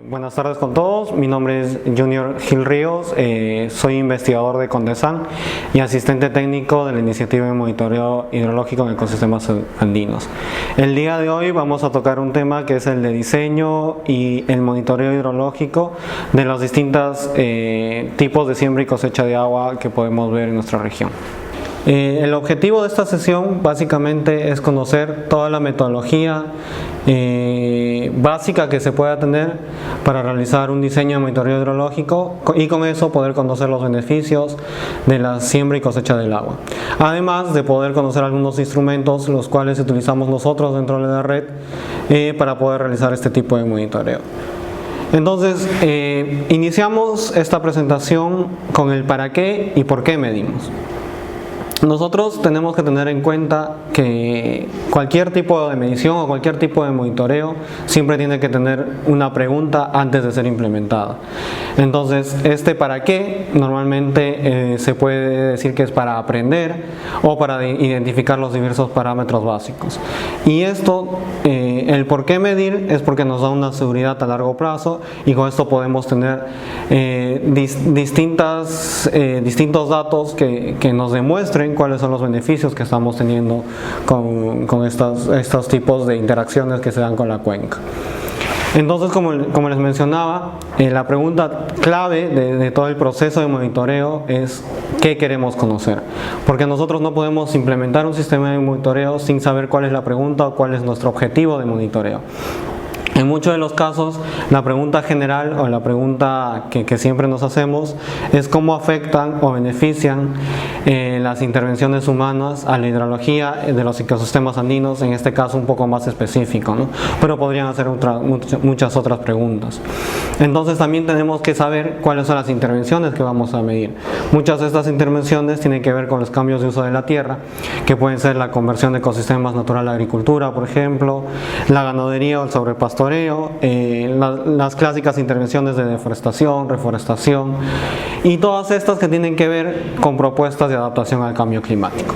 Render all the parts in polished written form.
Buenas tardes con todos, mi nombre es Junior Gil Ríos, soy investigador de Condesan y asistente técnico de la iniciativa de monitoreo hidrológico en ecosistemas andinos. El día de hoy vamos a tocar un tema que es el de diseño y el monitoreo hidrológico de los distintos tipos de siembra y cosecha de agua que podemos ver en nuestra región. El objetivo de esta sesión básicamente es conocer toda la metodología básica que se pueda tener para realizar un diseño de monitoreo hidrológico y con eso poder conocer los beneficios de la siembra y cosecha del agua. Además de poder conocer algunos instrumentos los cuales utilizamos nosotros dentro de la red para poder realizar este tipo de monitoreo. Entonces, iniciamos esta presentación con el para qué y por qué medimos. Nosotros tenemos que tener en cuenta que cualquier tipo de medición o cualquier tipo de monitoreo siempre tiene que tener una pregunta antes de ser implementada. Entonces, este para qué normalmente se puede decir que es para aprender o para identificar los diversos parámetros básicos. Y esto, el por qué medir es porque nos da una seguridad a largo plazo y con esto podemos tener distintos datos que nos demuestren cuáles son los beneficios que estamos teniendo con estos tipos de interacciones que se dan con la cuenca. Entonces, como les mencionaba, la pregunta clave de todo el proceso de monitoreo es ¿qué queremos conocer? Porque nosotros no podemos implementar un sistema de monitoreo sin saber cuál es la pregunta o cuál es nuestro objetivo de monitoreo. En muchos de los casos, la pregunta general o la pregunta que siempre nos hacemos es cómo afectan o benefician las intervenciones humanas a la hidrología de los ecosistemas andinos, en este caso un poco más específico, ¿no? Pero podrían hacer muchas otras preguntas. Entonces también tenemos que saber cuáles son las intervenciones que vamos a medir. Muchas de estas intervenciones tienen que ver con los cambios de uso de la tierra, que pueden ser la conversión de ecosistemas natural a agricultura, por ejemplo, la ganadería o el sobrepastoreo, las clásicas intervenciones de deforestación, reforestación y todas estas que tienen que ver con propuestas de adaptación al cambio climático.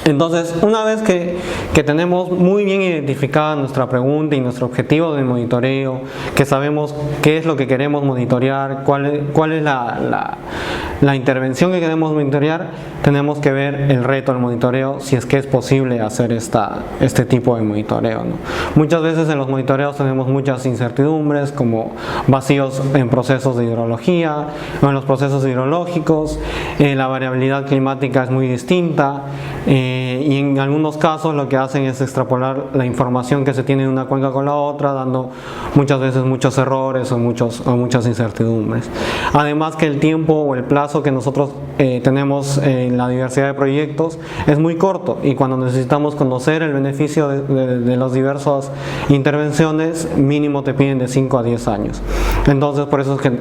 Entonces, una vez que tenemos muy bien identificada nuestra pregunta y nuestro objetivo de monitoreo, que sabemos qué es lo que queremos monitorear, cuál es la intervención que queremos monitorear, tenemos que ver el reto del monitoreo, si es que es posible hacer este tipo de monitoreo, ¿no? Muchas veces en los monitoreos tenemos muchas incertidumbres, como vacíos en procesos de hidrología o en los procesos hidrológicos, la variabilidad climática es muy distinta, y en algunos casos lo que hacen es extrapolar la información que se tiene de una cuenca con la otra, dando muchas veces muchos errores o muchas incertidumbres. Además que el tiempo o el plazo que nosotros tenemos en la diversidad de proyectos es muy corto y cuando necesitamos conocer el beneficio de las diversas intervenciones, mínimo te piden de 5 a 10 años. Entonces por eso es que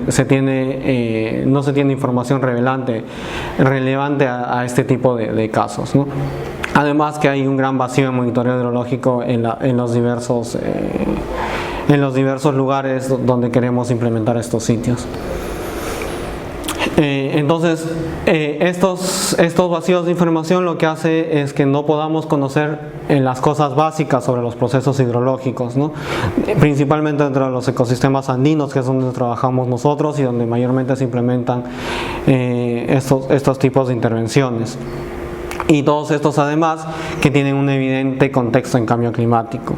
no se tiene información relevante a este tipo de casos, ¿no? Además que hay un gran vacío de monitoreo hidrológico en los diversos lugares donde queremos implementar estos sitios. Entonces, estos vacíos de información lo que hace es que no podamos conocer las cosas básicas sobre los procesos hidrológicos, ¿no? Principalmente dentro de los ecosistemas andinos, que es donde trabajamos nosotros y donde mayormente se implementan estos tipos de intervenciones. Y todos estos además que tienen un evidente contexto en cambio climático.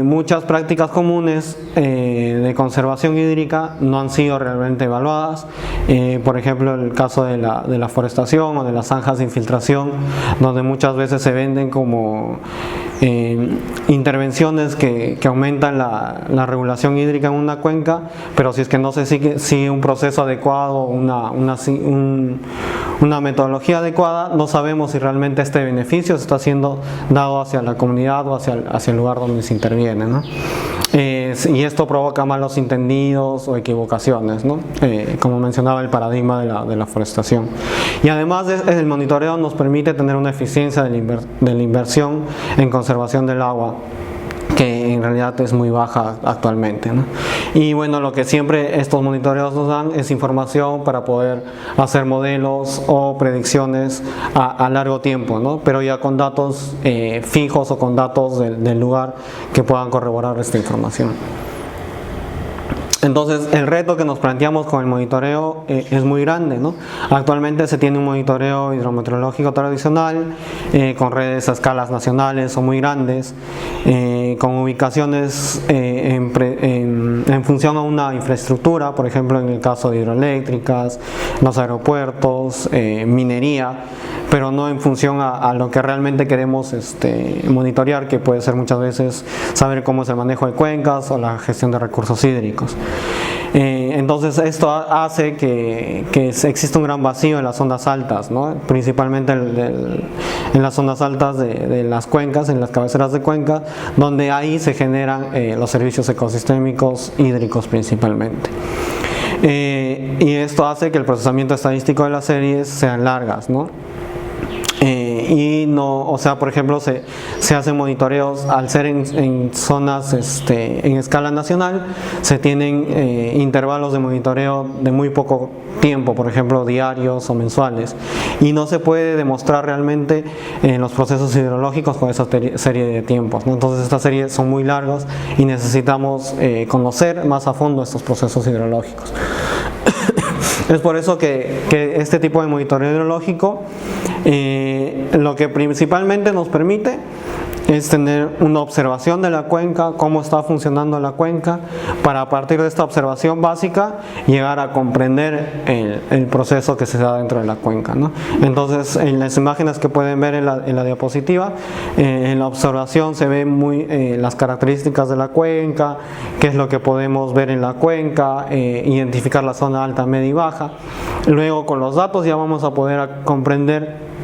Muchas prácticas comunes de conservación hídrica no han sido realmente evaluadas, por ejemplo el caso de la forestación o de las zanjas de infiltración, donde muchas veces se venden como intervenciones que aumentan la regulación hídrica en una cuenca, pero si es que no se sigue un proceso adecuado, una metodología adecuada, no sabemos si realmente este beneficio se está siendo dado hacia la comunidad o hacia el lugar donde se interviene, ¿no? Y esto provoca malos entendidos o equivocaciones, ¿no? Como mencionaba el paradigma de la forestación. Y además el monitoreo nos permite tener una eficiencia de la inversión en conservación del agua, que en realidad es muy baja actualmente, ¿no? Y bueno, lo que siempre estos monitoreos nos dan es información para poder hacer modelos o predicciones a largo tiempo, ¿no? Pero ya con datos fijos o con datos del lugar que puedan corroborar esta información. Entonces el reto que nos planteamos con el monitoreo es muy grande, ¿no? Actualmente se tiene un monitoreo hidrometeorológico tradicional con redes a escalas nacionales o muy grandes, con ubicaciones en función a una infraestructura, por ejemplo en el caso de hidroeléctricas, los aeropuertos, minería, pero no en función a lo que realmente queremos monitorear, que puede ser muchas veces saber cómo es el manejo de cuencas o la gestión de recursos hídricos. Entonces esto hace que exista un gran vacío en las zonas altas, ¿no? Principalmente en las zonas altas de las cuencas, en las cabeceras de cuenca, donde ahí se generan los servicios ecosistémicos hídricos principalmente. Y esto hace que el procesamiento estadístico de las series sean largas, ¿no? Y no, o sea, por ejemplo, se hacen monitoreos al ser en zonas en escala nacional, se tienen intervalos de monitoreo de muy poco tiempo, por ejemplo, diarios o mensuales, y no se puede demostrar realmente los procesos hidrológicos con esa serie de tiempos, ¿no? Entonces estas series son muy largas y necesitamos conocer más a fondo estos procesos hidrológicos. Es por eso que este tipo de monitoreo hidrológico lo que principalmente nos permite es tener una observación de la cuenca, cómo está funcionando la cuenca, para a partir de esta observación básica llegar a comprender el proceso que se da dentro de la cuenca, ¿no? Entonces en las imágenes que pueden ver en la diapositiva, en la observación se ven las características de la cuenca, qué es lo que podemos ver en la cuenca, identificar la zona alta, media y baja. Luego con los datos ya vamos a poder comprender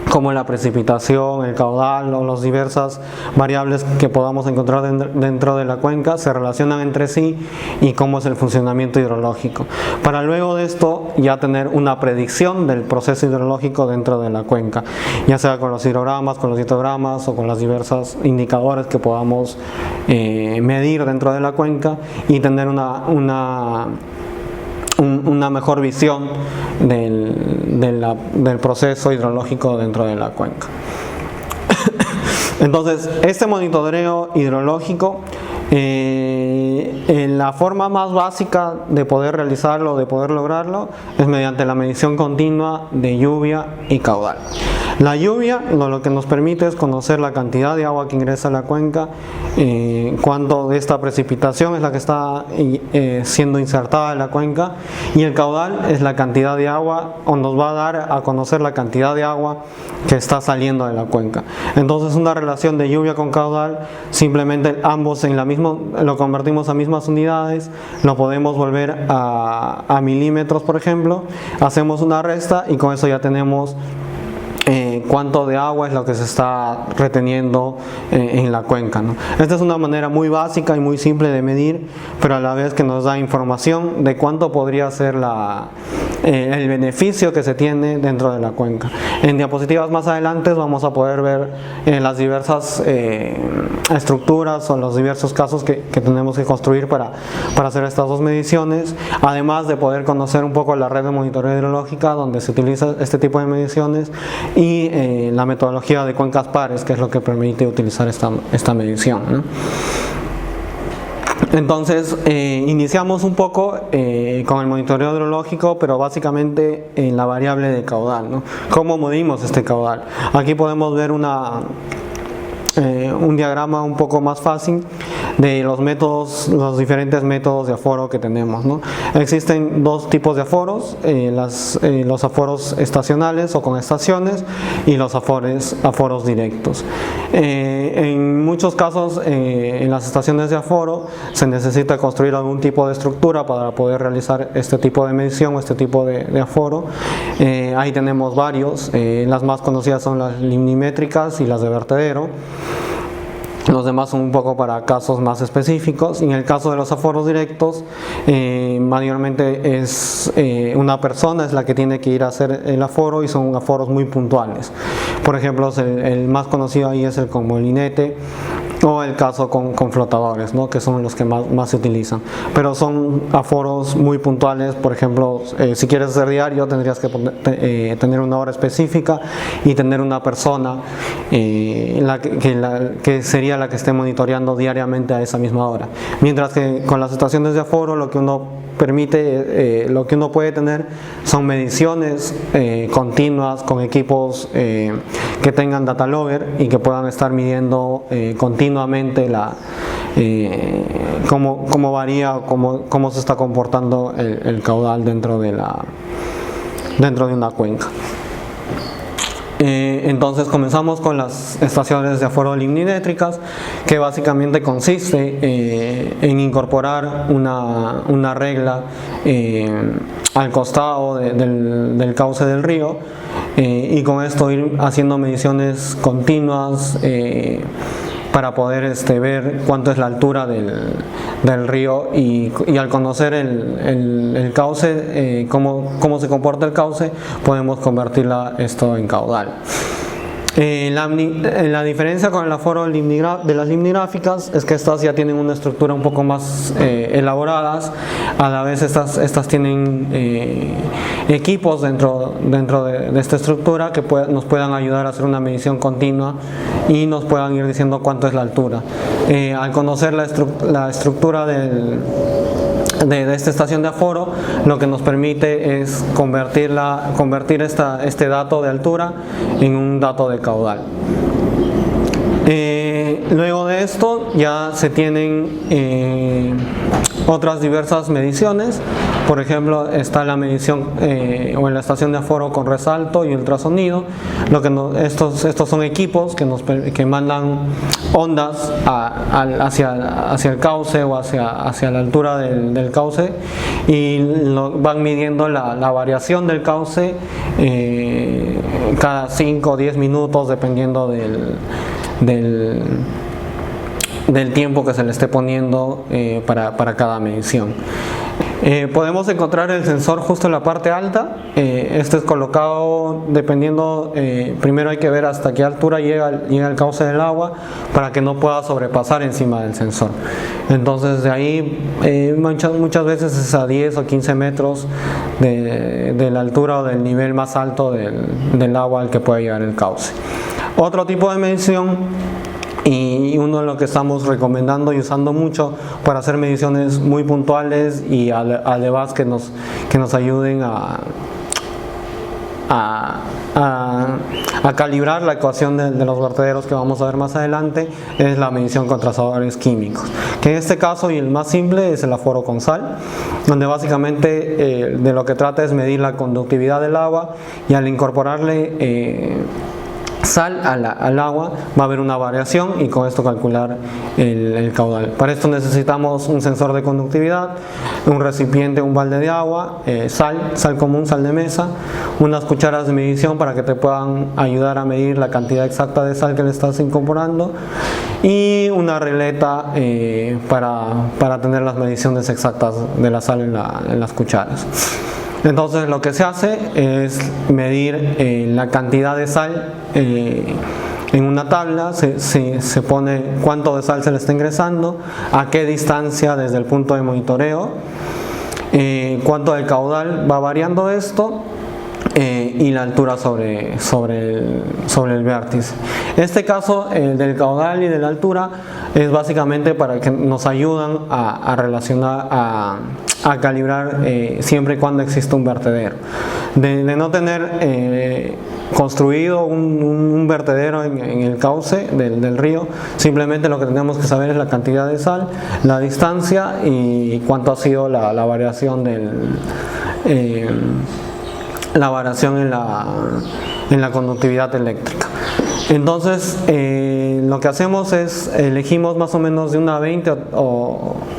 como la precipitación, el caudal o las diversas variables que podamos encontrar dentro de la cuenca se relacionan entre sí y cómo es el funcionamiento hidrológico. Para luego de esto ya tener una predicción del proceso hidrológico dentro de la cuenca, ya sea con los hidrogramas, con los hitogramas o con los diversos indicadores que podamos medir dentro de la cuenca y tener una mejor visión del proceso hidrológico dentro de la cuenca. Entonces, este monitoreo hidrológico, la forma más básica de poder realizarlo, de poder lograrlo, es mediante la medición continua de lluvia y caudal. La lluvia lo que nos permite es conocer la cantidad de agua que ingresa a la cuenca, cuánto de esta precipitación es la que está siendo insertada en la cuenca, y el caudal es la cantidad de agua, o nos va a dar a conocer la cantidad de agua que está saliendo de la cuenca. Entonces una relación de lluvia con caudal, simplemente ambos lo convertimos a mismas unidades, lo podemos volver a milímetros, por ejemplo, hacemos una resta y con eso ya tenemos cuánto de agua es lo que se está reteniendo en la cuenca, ¿no? Esta es una manera muy básica y muy simple de medir, pero a la vez que nos da información de cuánto podría ser el beneficio que se tiene dentro de la cuenca. En diapositivas más adelante vamos a poder ver las diversas estructuras o los diversos casos que tenemos que construir para hacer estas dos mediciones, además de poder conocer un poco la red de monitoreo hidrológica donde se utiliza este tipo de mediciones, y la metodología de cuencas pares, que es lo que permite utilizar esta medición, ¿no? Entonces iniciamos un poco con el monitoreo hidrológico, pero básicamente en la variable de caudal, ¿no? ¿Cómo medimos este caudal? Aquí podemos ver un diagrama un poco más fácil de los diferentes métodos de aforo que tenemos, ¿no? Existen dos tipos de aforos, los aforos estacionales o con estaciones, y los aforos directos. En muchos casos, en las estaciones de aforo se necesita construir algún tipo de estructura para poder realizar este tipo de medición o este tipo de aforo. Ahí tenemos varios, las más conocidas son las limnimétricas y las de vertedero. Los demás son un poco para casos más específicos. En el caso de los aforos directos, mayormente es una persona es la que tiene que ir a hacer el aforo, y son aforos muy puntuales. Por ejemplo, el más conocido ahí es el Conmolinete o el caso con flotadores, ¿no? Que son los que más se utilizan, pero son aforos muy puntuales. Por ejemplo, si quieres hacer diario tendrías que tener una hora específica y tener una persona que sería la que esté monitoreando diariamente a esa misma hora, mientras que con las estaciones de aforo lo que uno puede tener son mediciones continuas con equipos que tengan data logger y que puedan estar midiendo continuamente cómo varía, cómo se está comportando el caudal dentro de una cuenca. Entonces comenzamos con las estaciones de aforo limnimétricas, que básicamente consiste en incorporar una regla al costado del cauce del río, y con esto ir haciendo mediciones continuas para poder ver cuánto es la altura del río, y al conocer el cauce, cómo se comporta el cauce, podemos convertirla esto en caudal. La diferencia con el aforo de las limnigráficas es que estas ya tienen una estructura un poco más elaboradas. A la vez estas tienen equipos dentro de esta estructura que nos puedan ayudar a hacer una medición continua y nos puedan ir diciendo cuánto es la altura. Al conocer la estructura de esta estación de aforo, lo que nos permite es convertir este dato de altura en un dato de caudal. Luego de esto ya se tienen otras diversas mediciones. Por ejemplo, está la medición o en la estación de aforo con resalto y ultrasonido. Estos son equipos que mandan ondas hacia el cauce o hacia la altura del cauce, y van midiendo la variación del cauce cada 5 o 10 minutos, dependiendo del tiempo que se le esté poniendo para cada medición. Podemos encontrar el sensor justo en la parte alta. Este es colocado dependiendo, primero hay que ver hasta qué altura llega el cauce del agua para que no pueda sobrepasar encima del sensor. Entonces de ahí muchas veces es a 10 o 15 metros de la altura o del nivel más alto del agua al que puede llegar el cauce. Otro tipo de medición, y uno de lo que estamos recomendando y usando mucho para hacer mediciones muy puntuales y además que nos ayuden a calibrar la ecuación de los vertederos que vamos a ver más adelante, es la medición con trazadores químicos, que en este caso, y el más simple, es el aforo con sal, donde básicamente de lo que trata es medir la conductividad del agua, y al incorporarle sal al agua va a haber una variación, y con esto calcular el caudal. Para esto necesitamos un sensor de conductividad, un recipiente, un balde de agua, sal común, sal de mesa, unas cucharas de medición para que te puedan ayudar a medir la cantidad exacta de sal que le estás incorporando, y una regleta para tener las mediciones exactas de la sal en las cucharas. Entonces lo que se hace es medir la cantidad de sal en una tabla. Se pone cuánto de sal se le está ingresando, a qué distancia desde el punto de monitoreo, cuánto de caudal va variando esto, y la altura sobre el vértice. En este caso, el del caudal y de la altura es básicamente para que nos ayudan a relacionar, a calibrar siempre y cuando exista un vertedero. De no tener construido un vertedero en el cauce del río, simplemente lo que tenemos que saber es la cantidad de sal, la distancia y cuánto ha sido la variación en la conductividad eléctrica. Entonces lo que hacemos es elegimos más o menos de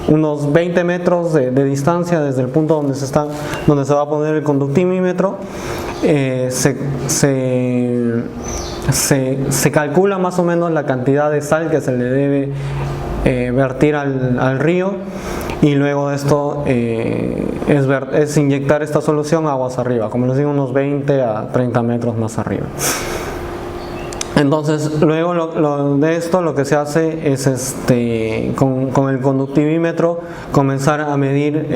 unos 20 metros de distancia desde el punto donde se va a poner el conductímetro. Se calcula más o menos la cantidad de sal que se le debe vertir al río, y luego de esto es inyectar esta solución aguas arriba, como les digo, unos 20 a 30 metros más arriba. Entonces, luego de esto lo que se hace es con el conductivímetro comenzar a medir,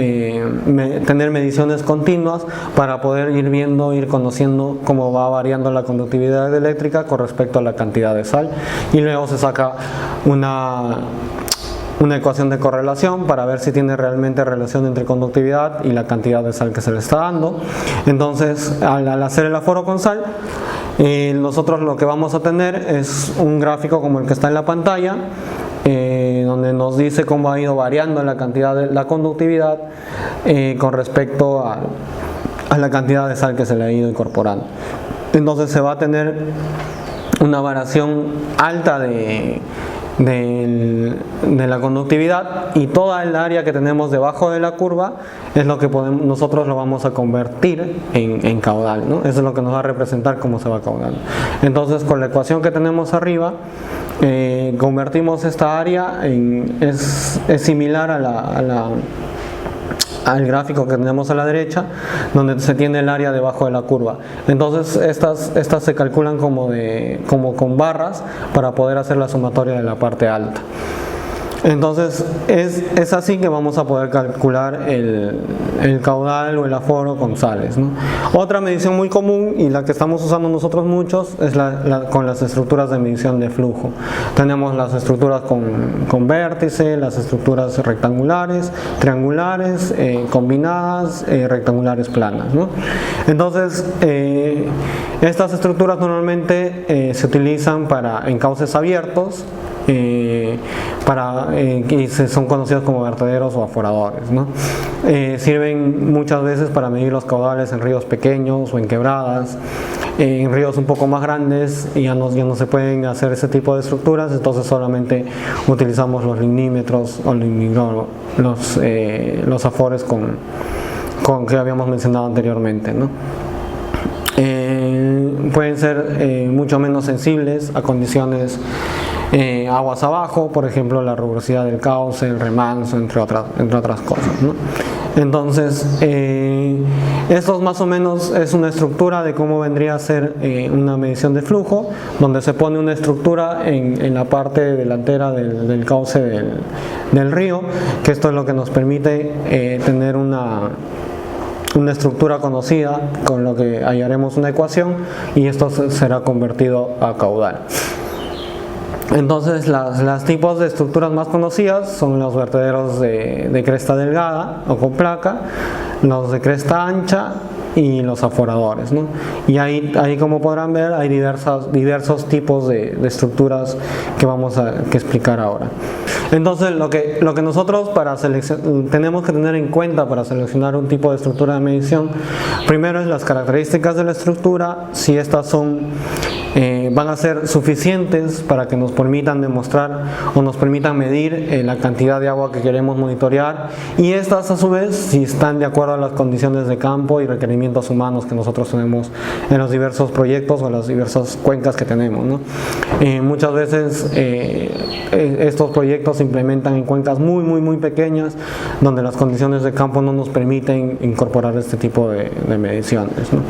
tener mediciones continuas para poder ir conociendo cómo va variando la conductividad eléctrica con respecto a la cantidad de sal, y luego se saca una ecuación de correlación para ver si tiene realmente relación entre conductividad y la cantidad de sal que se le está dando. Entonces, al hacer el aforo con sal, nosotros lo que vamos a tener es un gráfico como el que está en la pantalla, donde nos dice cómo ha ido variando la cantidad de la conductividad con respecto a la cantidad de sal que se le ha ido incorporando. Entonces se va a tener una variación alta de la conductividad, y toda el área que tenemos debajo de la curva es lo que nosotros lo vamos a convertir en caudal, ¿no? Eso es lo que nos va a representar cómo se va caudando. Entonces, con la ecuación que tenemos arriba, convertimos esta área es similar al gráfico que tenemos a la derecha, donde se tiene el área debajo de la curva. Entonces estas se calculan como con barras para poder hacer la sumatoria de la parte alta. Entonces es así que vamos a poder calcular el caudal o el aforo con sales, ¿no? Otra medición muy común, y la que estamos usando nosotros muchos, es con las estructuras de medición de flujo. Tenemos las estructuras con vértice, las estructuras rectangulares, triangulares, combinadas, rectangulares planas, ¿no? Entonces estas estructuras normalmente se utilizan en cauces abiertos, y son conocidos como vertederos o aforadores, ¿no? Sirven muchas veces para medir los caudales en ríos pequeños o en quebradas. En ríos un poco más grandes ya no se pueden hacer ese tipo de estructuras, entonces solamente utilizamos los lignímetros o los afores con que habíamos mencionado anteriormente, ¿no? Pueden ser mucho menos sensibles a condiciones aguas abajo, por ejemplo la rigurosidad del cauce, el remanso, entre otras cosas, ¿no? Entonces esto más o menos es una estructura de cómo vendría a ser una medición de flujo, donde se pone una estructura en la parte delantera del cauce del río, que esto es lo que nos permite tener una estructura conocida, con lo que hallaremos una ecuación, y esto será convertido a caudal. Entonces las tipos de estructuras más conocidas son los vertederos de cresta delgada o con placa, los de cresta ancha y los aforadores, ¿no? Y ahí como podrán ver hay diversos tipos de estructuras que vamos a explicar ahora. Entonces lo que nosotros tenemos que tener en cuenta para seleccionar un tipo de estructura de medición, primero es las características de la estructura, si estas van a ser suficientes para que nos permitan demostrar o nos permitan medir la cantidad de agua que queremos monitorear, y estas a su vez si están de acuerdo a las condiciones de campo y requerimientos humanos que nosotros tenemos en los diversos proyectos o en las diversas cuencas que tenemos, ¿no? Muchas veces estos proyectos se implementan en cuencas muy pequeñas, donde las condiciones de campo no nos permiten incorporar este tipo de mediciones, ¿no?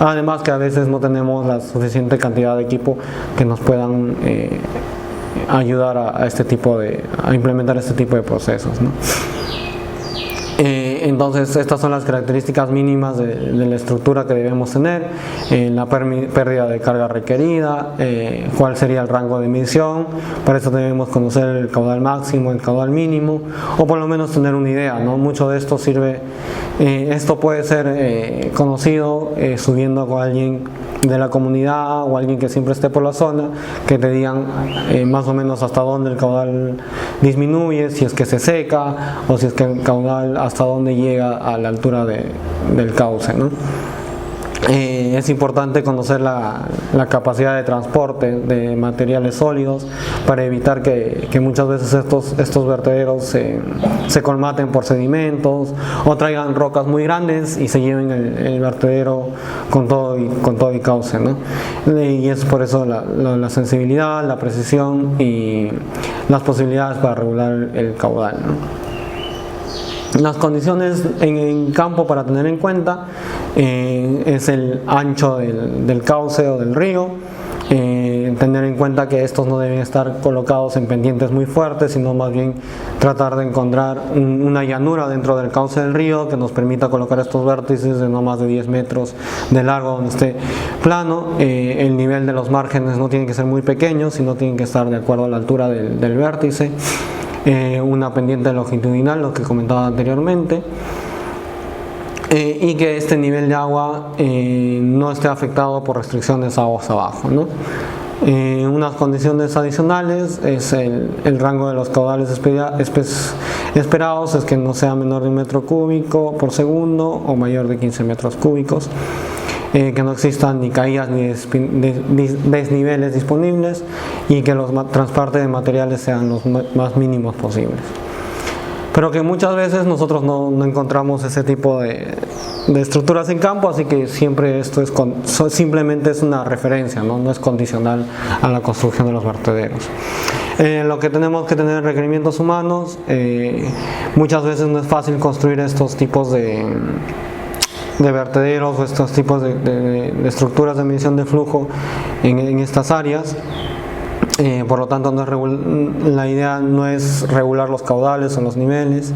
Además que a veces no tenemos la suficiente cantidad de equipo que nos puedan ayudar a implementar este tipo de procesos, ¿no? Entonces estas son las características mínimas de la estructura que debemos tener, la pérdida de carga requerida, cuál sería el rango de medición. Para eso debemos conocer el caudal máximo, el caudal mínimo, o por lo menos tener una idea, ¿no? Mucho de esto esto puede ser conocido subiendo con alguien de la comunidad o alguien que siempre esté por la zona, que te digan más o menos hasta dónde el caudal disminuye, si es que se seca, o si es que el caudal hasta dónde llega a la altura del cauce, ¿no? Es importante conocer la capacidad de transporte de materiales sólidos para evitar que muchas veces estos vertederos se colmaten por sedimentos o traigan rocas muy grandes y se lleven el vertedero con todo y cauce, ¿no? Y es por eso la sensibilidad, la precisión y las posibilidades para regular el caudal, ¿no? Las condiciones en campo para tener en cuenta es el ancho del cauce o del río, tener en cuenta que estos no deben estar colocados en pendientes muy fuertes, sino más bien tratar de encontrar una llanura dentro del cauce del río que nos permita colocar estos vértices de no más de 10 metros de largo donde esté plano. El nivel de los márgenes no tiene que ser muy pequeño, sino tienen que estar de acuerdo a la altura del vértice. Una pendiente longitudinal, lo que comentaba anteriormente. Y que este nivel de agua no esté afectado por restricciones aguas abajo, ¿no? Unas condiciones adicionales es el rango de los caudales esperados es que no sea menor de 1 metro cúbico por segundo o mayor de 15 metros cúbicos, que no existan ni caídas ni desniveles disponibles y que los transportes de materiales sean los más mínimos posibles. Pero que muchas veces nosotros no encontramos ese tipo de estructuras en campo, así que siempre esto simplemente es una referencia, no es condicional a la construcción de los vertederos. Lo que tenemos que tener requerimientos humanos, muchas veces no es fácil construir estos tipos de vertederos o estos tipos de estructuras de medición de flujo en estas áreas. Por lo tanto, la idea no es regular los caudales o los niveles.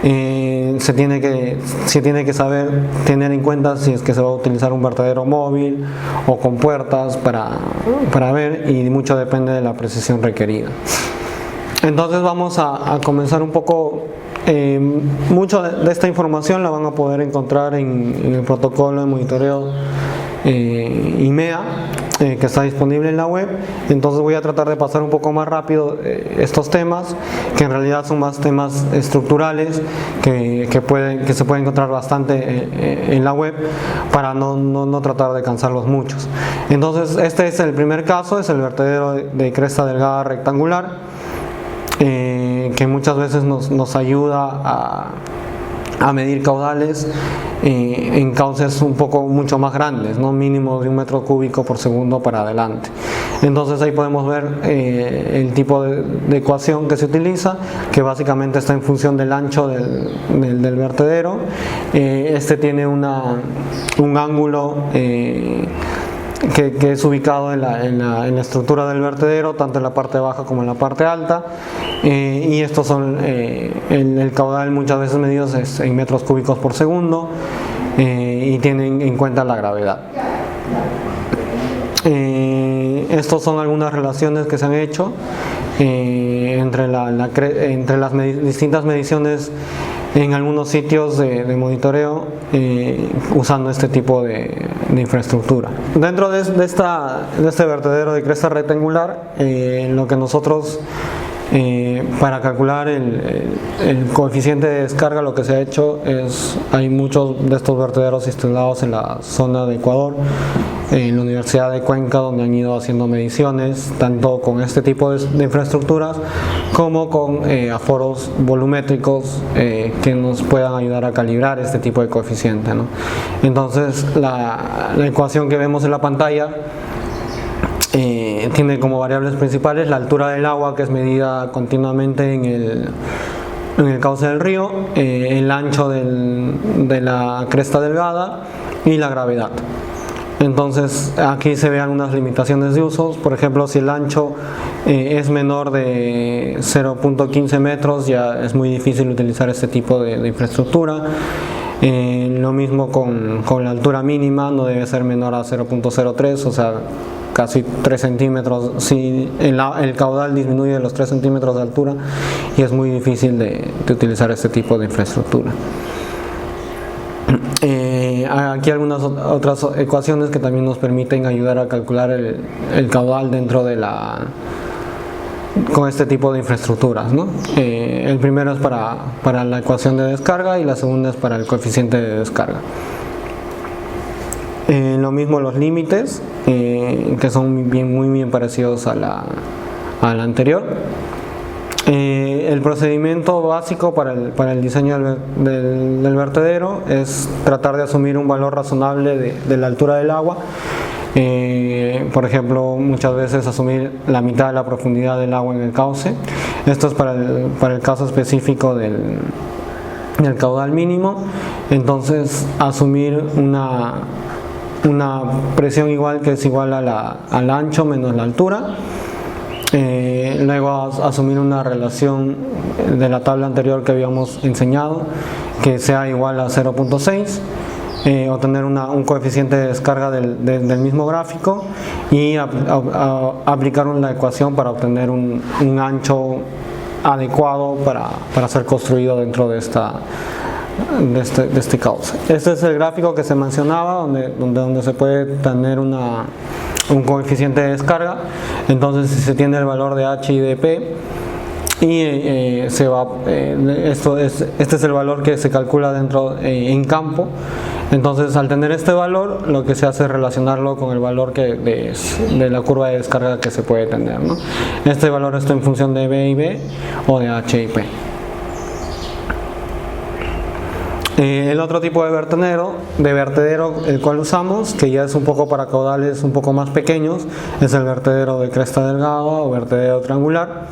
Se tiene que saber tener en cuenta si es que se va a utilizar un vertedero móvil o con puertas para ver, y mucho depende de la precisión requerida. Entonces vamos a comenzar un poco. Mucho de esta información la van a poder encontrar en el protocolo de monitoreo IMEA, que está disponible en la web. Entonces voy a tratar de pasar un poco más rápido estos temas, que en realidad son más temas estructurales que se pueden encontrar bastante en la web, para no tratar de cansarlos muchos. Entonces este es el primer caso, es el vertedero de cresta delgada rectangular, que muchas veces nos ayuda a medir caudales en cauces mucho más grandes, ¿no? Mínimo de 1 metro cúbico por segundo para adelante. Entonces ahí podemos ver el tipo de ecuación que se utiliza, que básicamente está en función del ancho del vertedero. Este tiene un ángulo que es ubicado en la estructura del vertedero, tanto en la parte baja como en la parte alta, y estos son el caudal muchas veces medido es en metros cúbicos por segundo, y tienen en cuenta la gravedad. Estos son algunas relaciones que se han hecho entre las distintas mediciones en algunos sitios de monitoreo usando este tipo de infraestructura. Dentro de este vertedero de cresta rectangular, lo que nosotros para calcular el coeficiente de descarga, lo que se ha hecho es, hay muchos de estos vertederos instalados en la zona de Ecuador, en la Universidad de Cuenca, donde han ido haciendo mediciones tanto con este tipo de infraestructuras como con aforos volumétricos que nos puedan ayudar a calibrar este tipo de coeficiente, ¿no? Entonces la ecuación que vemos en la pantalla tiene como variables principales la altura del agua, que es medida continuamente en el cauce del río, el ancho de la cresta delgada y la gravedad. Entonces aquí se vean unas limitaciones de usos. Por ejemplo, si el ancho es menor de 0.15 metros, ya es muy difícil utilizar este tipo de infraestructura. Lo mismo con la altura mínima, no debe ser menor a 0.03, o sea, casi 3 centímetros. Si el caudal disminuye de los 3 centímetros de altura, y es muy difícil de utilizar este tipo de infraestructura. Aquí algunas otras ecuaciones que también nos permiten ayudar a calcular el caudal dentro con este tipo de infraestructuras, ¿no? El primero es para la ecuación de descarga, y la segunda es para el coeficiente de descarga. Lo mismo los límites, que son muy bien parecidos a la anterior. El procedimiento básico para el diseño del vertedero es tratar de asumir un valor razonable de la altura del agua. Por ejemplo, muchas veces asumir la mitad de la profundidad del agua en el cauce. Esto es para el caso específico del caudal mínimo. Entonces, asumir una presión igual que es igual al ancho menos la altura. Luego asumir una relación de la tabla anterior que habíamos enseñado, que sea igual a 0.6. Obtener un coeficiente de descarga del mismo gráfico y aplicar una ecuación para obtener un ancho adecuado para ser construido dentro de este cauce. Este es el gráfico que se mencionaba, donde se puede tener un coeficiente de descarga. Entonces, si se tiene el valor de H y de P, y este es el valor que se calcula dentro en campo. Entonces, al tener este valor, lo que se hace es relacionarlo con el valor de la curva de descarga que se puede tener, ¿no? Este valor está en función de B y B o de H y P. El otro tipo de vertedero el cual usamos, que ya es un poco para caudales un poco más pequeños, es el vertedero de cresta delgada o vertedero triangular,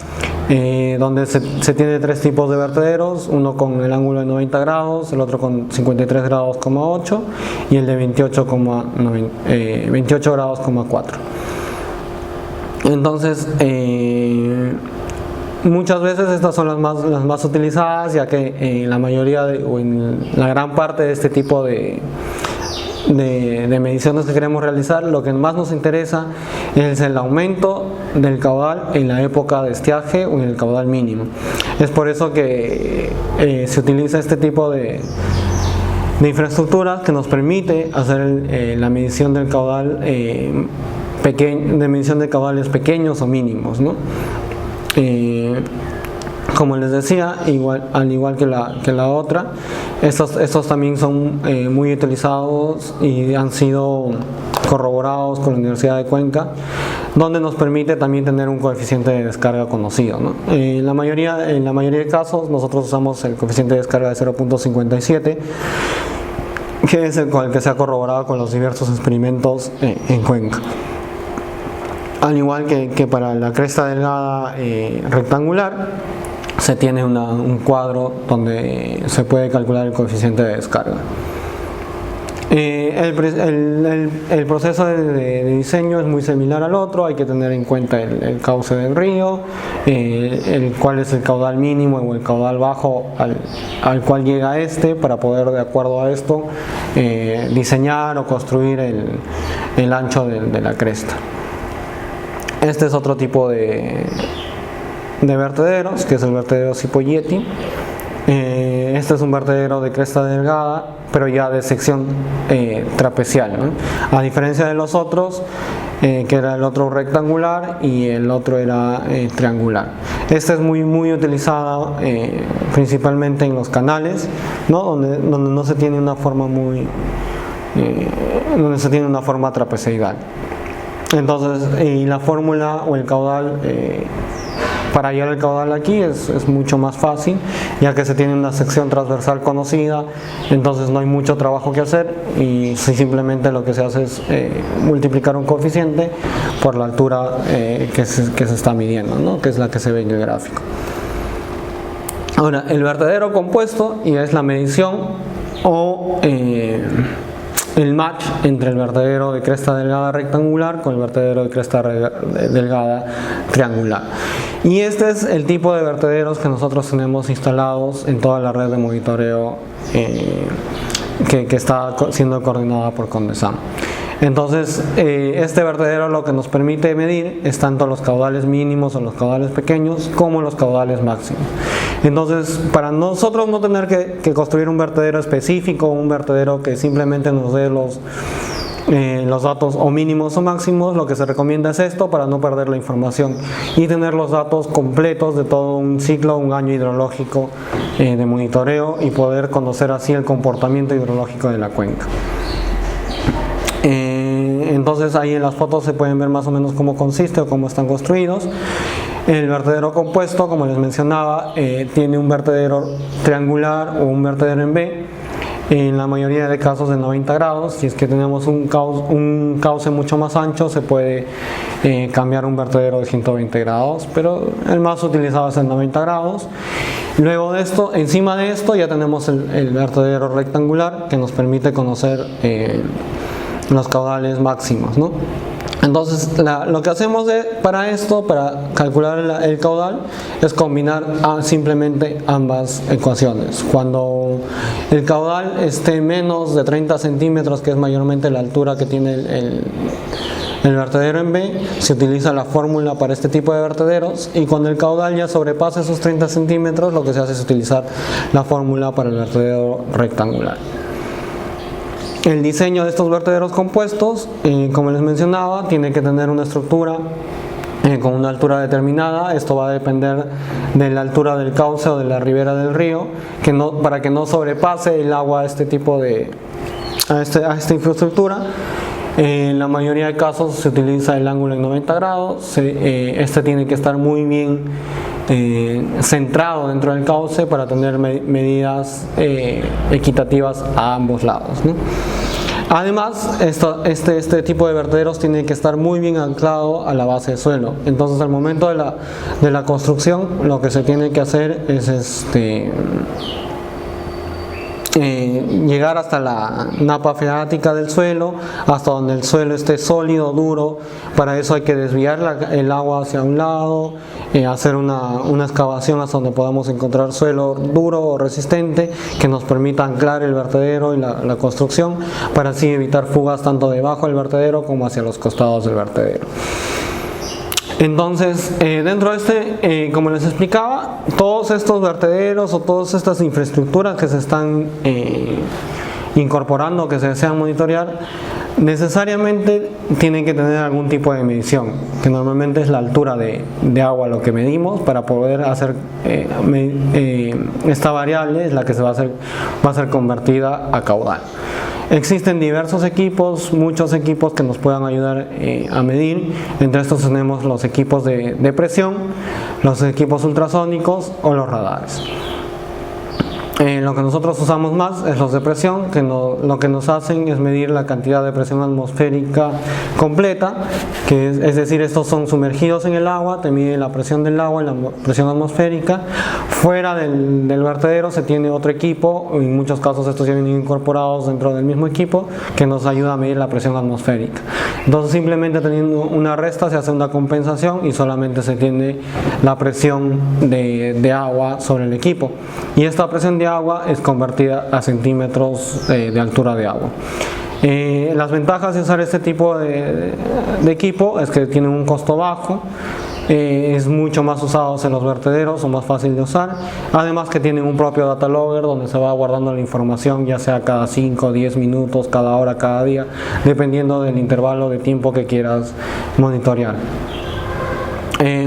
donde se tiene tres tipos de vertederos, uno con el ángulo de 90 grados, el otro con 53 grados, 8 y el de 28 grados, 4. Entonces, muchas veces estas son las más utilizadas, ya que en la mayoría o en la gran parte de este tipo de mediciones que queremos realizar, lo que más nos interesa es el aumento del caudal en la época de estiaje o en el caudal mínimo. Es por eso que se utiliza este tipo de infraestructura que nos permite hacer la medición del caudal de medición de caudales pequeños o mínimos, ¿no? Como les decía, al igual que la otra, estos también son muy utilizados y han sido corroborados con la Universidad de Cuenca, donde nos permite también tener un coeficiente de descarga conocido, ¿no? En la mayoría de casos nosotros usamos el coeficiente de descarga de 0.57, que es el que se ha corroborado con los diversos experimentos en Cuenca. Al igual que para la cresta delgada rectangular, se tiene un cuadro donde se puede calcular el coeficiente de descarga. El proceso de diseño es muy similar al otro. Hay que tener en cuenta el cauce del río, cuál es el caudal mínimo o el caudal bajo al cual llega para poder, de acuerdo a esto, diseñar o construir el ancho de la cresta. Este es otro tipo de vertederos, que es el vertedero Cipolletti. Este es un vertedero de cresta delgada, pero ya de sección trapecial, ¿no? A diferencia de los otros, que era el otro rectangular y el otro era triangular. Este es muy utilizado principalmente en los canales, ¿no? Donde no se tiene una forma donde se tiene una forma trapezoidal. Entonces, y la fórmula o el caudal para hallar el caudal aquí es mucho más fácil, ya que se tiene una sección transversal conocida. Entonces no hay mucho trabajo que hacer y simplemente lo que se hace es multiplicar un coeficiente por la altura que se está midiendo, ¿no? Que es la que se ve en el gráfico. Ahora, el vertedero compuesto y es la medición o el match entre el vertedero de cresta delgada rectangular con el vertedero de cresta delgada triangular. Y este es el tipo de vertederos que nosotros tenemos instalados en toda la red de monitoreo que está siendo coordinada por Condesam. Entonces, este vertedero lo que nos permite medir es tanto los caudales mínimos o los caudales pequeños como los caudales máximos. Entonces, para nosotros no tener que construir un vertedero específico, un vertedero que simplemente nos dé los datos o mínimos o máximos, lo que se recomienda es esto para no perder la información y tener los datos completos de todo un ciclo, un año hidrológico de monitoreo y poder conocer así el comportamiento hidrológico de la cuenca. Entonces ahí en las fotos se pueden ver más o menos cómo consiste o cómo están construidos. El vertedero compuesto, como les mencionaba, tiene un vertedero triangular o un vertedero en B, en la mayoría de casos de 90 grados. Si es que tenemos un cauce mucho más ancho, se puede cambiar un vertedero de 120 grados, pero el más utilizado es el 90 grados. Luego de esto, encima de esto ya tenemos el vertedero rectangular, que nos permite conocer los caudales máximos, ¿no? Entonces lo que hacemos para esto, para calcular el caudal, es combinar simplemente ambas ecuaciones. Cuando el caudal esté menos de 30 centímetros, que es mayormente la altura que tiene el vertedero en B, se utiliza la fórmula para este tipo de vertederos, y cuando el caudal ya sobrepasa esos 30 centímetros, lo que se hace es utilizar la fórmula para el vertedero rectangular. El diseño de estos vertederos compuestos, como les mencionaba, tiene que tener una estructura con una altura determinada. Esto va a depender de la altura del cauce o de la ribera del río, para que no sobrepase el agua a esta infraestructura. En la mayoría de casos se utiliza el ángulo en 90 grados. Este tiene que estar muy bien centrado dentro del cauce para tener medidas equitativas a ambos lados, ¿no? Además, este tipo de vertederos tiene que estar muy bien anclado a la base del suelo. Entonces, al momento de la construcción, lo que se tiene que hacer es llegar hasta la napa freática del suelo, hasta donde el suelo esté sólido, duro. Para eso hay que desviar el agua hacia un lado, hacer una excavación hasta donde podamos encontrar suelo duro o resistente que nos permita anclar el vertedero y la construcción, para así evitar fugas tanto debajo del vertedero como hacia los costados del vertedero. Entonces, dentro de como les explicaba, todos estos vertederos o todas estas infraestructuras que se están incorporando, que se desean monitorear, necesariamente tienen que tener algún tipo de medición, que normalmente es la altura de agua lo que medimos, para poder hacer esta variable es la que va a ser convertida a caudal. Existen diversos equipos, muchos equipos que nos puedan ayudar a medir. Entre estos tenemos los equipos de presión, los equipos ultrasónicos o los radares. Lo que nosotros usamos más es los de presión, que lo que nos hacen es medir la cantidad de presión atmosférica completa, es decir, estos son sumergidos en el agua, te mide la presión del agua y la presión atmosférica. Fuera del vertedero se tiene otro equipo, en muchos casos estos ya vienen incorporados dentro del mismo equipo, que nos ayuda a medir la presión atmosférica. Entonces, simplemente teniendo una resta se hace una compensación y solamente se tiene la presión de agua sobre el equipo, y esta presión de agua es convertida a centímetros de altura de agua. Las ventajas de usar este tipo de equipo es que tienen un costo bajo, es mucho más usados en los vertederos, son más fácil de usar, además que tienen un propio data logger donde se va guardando la información, ya sea cada 5 o 10 minutos, cada hora, cada día, dependiendo del intervalo de tiempo que quieras monitorear.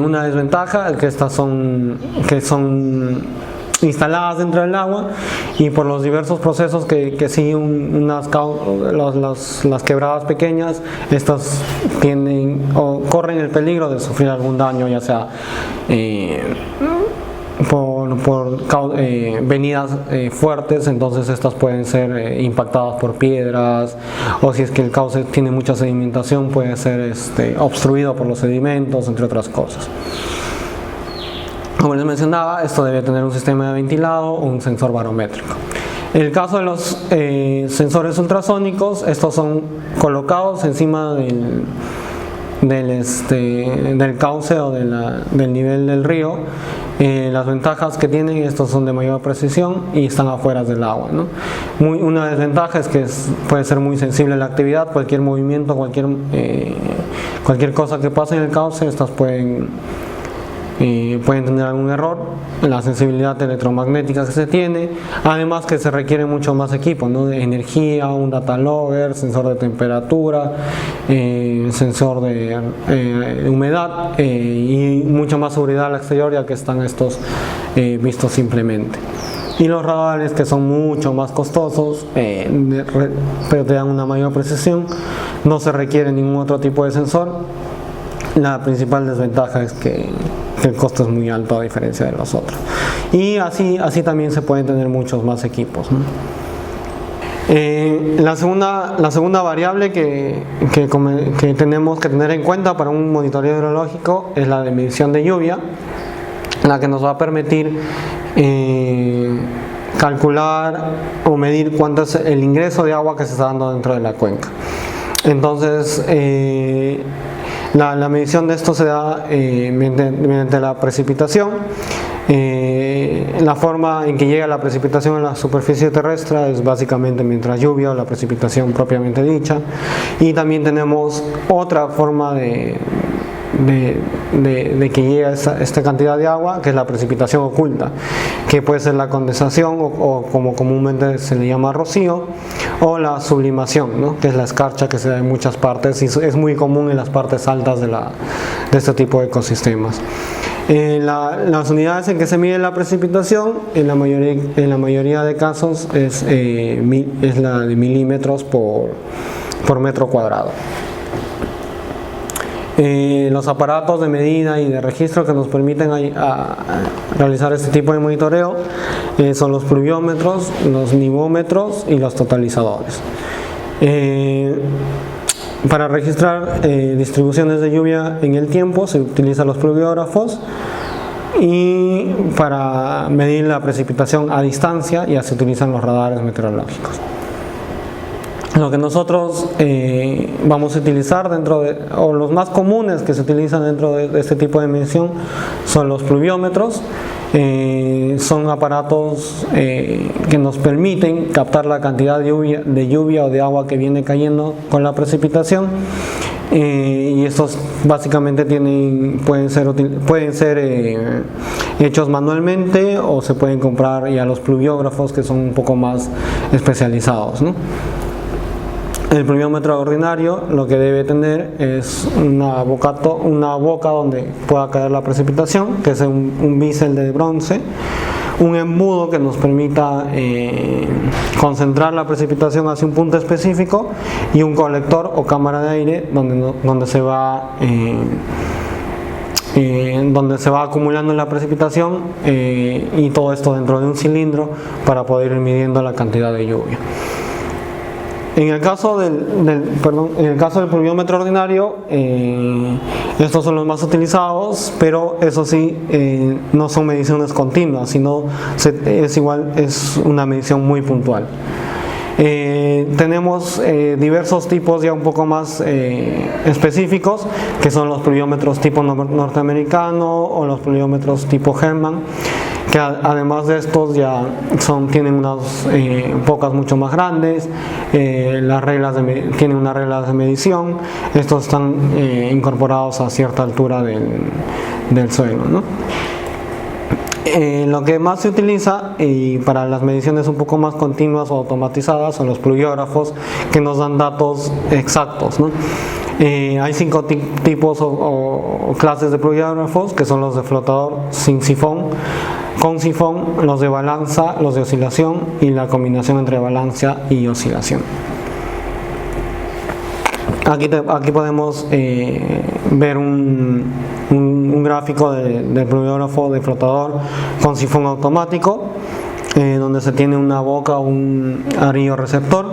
Una desventaja es que estas son instaladas dentro del agua, y por los diversos procesos que siguen las quebradas pequeñas, estas corren el peligro de sufrir algún daño, ya sea por venidas fuertes. Entonces estas pueden ser impactadas por piedras, o si es que el cauce tiene mucha sedimentación, puede ser obstruido por los sedimentos, entre otras cosas. Como les mencionaba, esto debe tener un sistema de ventilado o un sensor barométrico. En el caso de los sensores ultrasónicos, estos son colocados encima del cauce o del nivel del río. Las ventajas que tienen, estos son de mayor precisión y están afuera del agua, ¿no? Una desventaja es que puede ser muy sensible a la actividad, cualquier movimiento, cualquier cosa que pase en el cauce, estas pueden tener algún error en la sensibilidad electromagnética que se tiene. Además que se requiere mucho más equipo, ¿no? De energía, un data logger, sensor de temperatura, sensor de humedad, y mucha más seguridad al exterior, ya que están estos vistos simplemente. Y los radares, que son mucho más costosos, pero te dan una mayor precisión, no se requiere ningún otro tipo de sensor. La principal desventaja es que el costo es muy alto a diferencia de los otros. Y así también se pueden tener muchos más equipos, ¿no? La segunda variable que tenemos que tener en cuenta para un monitoreo hidrológico es la de medición de lluvia, la que nos va a permitir calcular o medir cuánto es el ingreso de agua que se está dando dentro de la cuenca. Entonces, la medición de esto se da mediante la precipitación. La forma en que llega la precipitación a la superficie terrestre es básicamente mientras lluvia o la precipitación propiamente dicha, y también tenemos otra forma de que llega esta cantidad de agua, que es la precipitación oculta, que puede ser la condensación o como comúnmente se le llama rocío, o la sublimación, ¿no? Que es la escarcha que se da en muchas partes y es muy común en las partes altas de este tipo de ecosistemas. Las unidades en que se mide la precipitación en la mayoría de casos es la de milímetros por metro cuadrado. Los aparatos de medida y de registro que nos permiten realizar este tipo de monitoreo son los pluviómetros, los nivómetros y los totalizadores. Para registrar distribuciones de lluvia en el tiempo se utilizan los pluviógrafos, y para medir la precipitación a distancia ya se utilizan los radares meteorológicos. Lo que nosotros vamos a utilizar o los más comunes que se utilizan dentro de este tipo de medición son los pluviómetros. Son aparatos que nos permiten captar la cantidad de lluvia o de agua que viene cayendo con la precipitación, y estos básicamente pueden ser hechos manualmente, o se pueden comprar ya los pluviógrafos, que son un poco más especializados, ¿no? El pluviómetro ordinario lo que debe tener es una boca donde pueda caer la precipitación, que es un bisel de bronce, un embudo que nos permita concentrar la precipitación hacia un punto específico, y un colector o cámara de aire donde se va acumulando la precipitación, y todo esto dentro de un cilindro para poder ir midiendo la cantidad de lluvia. En el caso del pluviómetro ordinario, estos son los más utilizados, pero eso sí, no son mediciones continuas, sino es una medición muy puntual. Tenemos diversos tipos ya un poco más específicos, que son los pluviómetros tipo norteamericano o los pluviómetros tipo Hermann, que además de estos ya tienen unas bocas mucho más grandes, tienen unas reglas de medición. Estos están incorporados a cierta altura del suelo, ¿no? Lo que más se utiliza para las mediciones un poco más continuas o automatizadas son los pluviógrafos, que nos dan datos exactos, ¿no? Hay 5 tipos o clases de pluviógrafos, que son los de flotador sin sifón, con sifón, los de balanza, los de oscilación y la combinación entre balanza y oscilación. Aquí podemos ver un gráfico del pluviógrafo de flotador con sifón automático, donde se tiene una boca o un arillo receptor.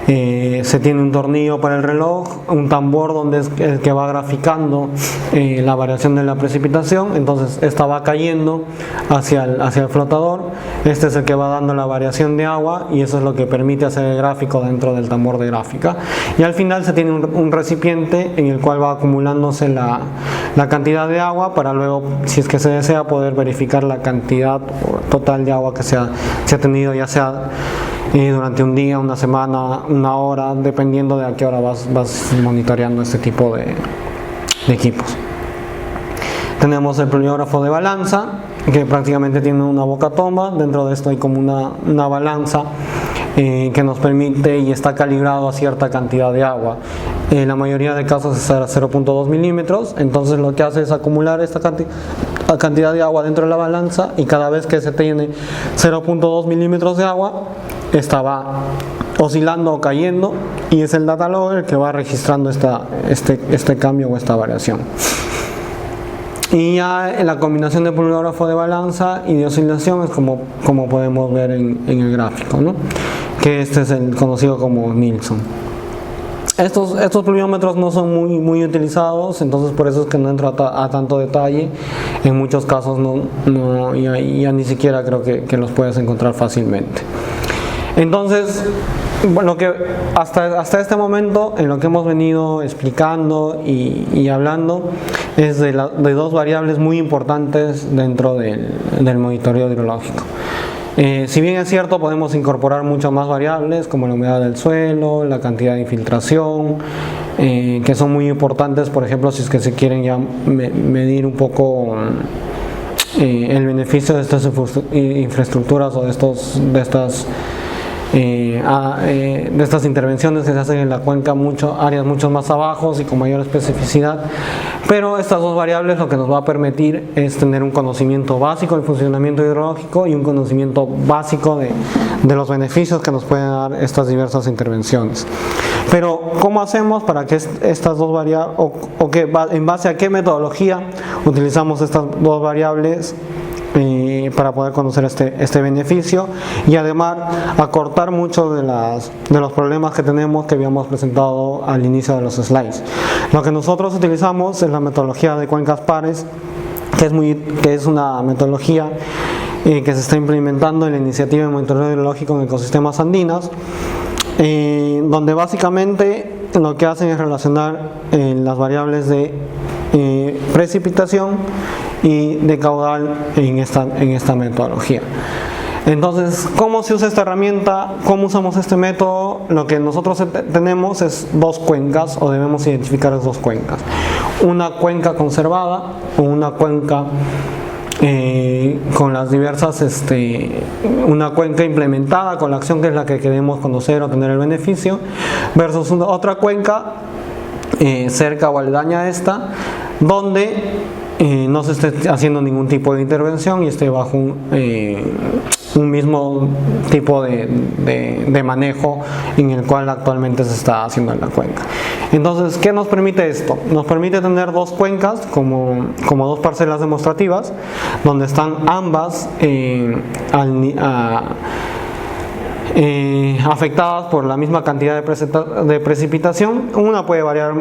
Se tiene un tornillo para el reloj, un tambor donde es el que va graficando la variación de la precipitación. Entonces esta va cayendo hacia el flotador, este es el que va dando la variación de agua, y eso es lo que permite hacer el gráfico dentro del tambor de gráfica. Y al final se tiene un recipiente en el cual va acumulándose la cantidad de agua, para luego, si es que se desea, poder verificar la cantidad total de agua que se ha tenido, ya sea durante un día, una semana, una hora, dependiendo de a qué hora vas monitoreando este tipo de equipos. Tenemos el pluviógrafo de balanza, que prácticamente tiene una boca tomba. Dentro de esto hay como una balanza que nos permite y está calibrado a cierta cantidad de agua. En la mayoría de casos es a 0.2 milímetros, entonces lo que hace es acumular esta cantidad de agua dentro de la balanza, y cada vez que se tiene 0.2 milímetros de agua, esta va oscilando o cayendo, y es el data logger que va registrando este cambio o esta variación. Y ya en la combinación de pluviógrafo de balanza y de oscilación es como podemos ver en el gráfico, ¿no? Que este es el conocido como Nilsson. Estos pluviómetros no son muy utilizados, entonces por eso es que no entro a tanto detalle. En muchos casos ya ni siquiera creo que los puedes encontrar fácilmente. Entonces, lo que hasta este momento, en lo que hemos venido explicando y hablando, es de dos variables muy importantes dentro del monitoreo hidrológico. Si bien es cierto, podemos incorporar muchas más variables como la humedad del suelo, la cantidad de infiltración, que son muy importantes, por ejemplo, si es que se quieren ya medir un poco el beneficio de estas infraestructuras o de estas intervenciones que se hacen en la cuenca, áreas mucho más abajo y con mayor especificidad. Pero estas dos variables lo que nos va a permitir es tener un conocimiento básico del funcionamiento hidrológico y un conocimiento básico de los beneficios que nos pueden dar estas diversas intervenciones. Pero ¿cómo hacemos para que estas dos variables, en base a qué metodología utilizamos estas dos variables para poder conocer este beneficio y además acortar mucho de los problemas que tenemos, que habíamos presentado al inicio de los slides? Lo que nosotros utilizamos es la metodología de cuencas pares, que es una metodología que se está implementando en la iniciativa de monitoreo hidrológico en ecosistemas andinos, donde básicamente lo que hacen es relacionar las variables de precipitación y de caudal en esta metodología. Entonces, ¿cómo se usa esta herramienta? ¿Cómo usamos este método? Lo que nosotros tenemos es dos cuencas, o debemos identificar las dos cuencas: una cuenca conservada o una cuenca con las diversas, una cuenca implementada con la acción que es la que queremos conocer o tener el beneficio, versus otra cuenca cerca o aledaña a esta, donde no se esté haciendo ningún tipo de intervención y esté bajo un mismo tipo de manejo en el cual actualmente se está haciendo en la cuenca. Entonces, ¿qué nos permite esto? Nos permite tener dos cuencas como dos parcelas demostrativas, donde están ambas afectadas por la misma cantidad de precipitación. Una puede variar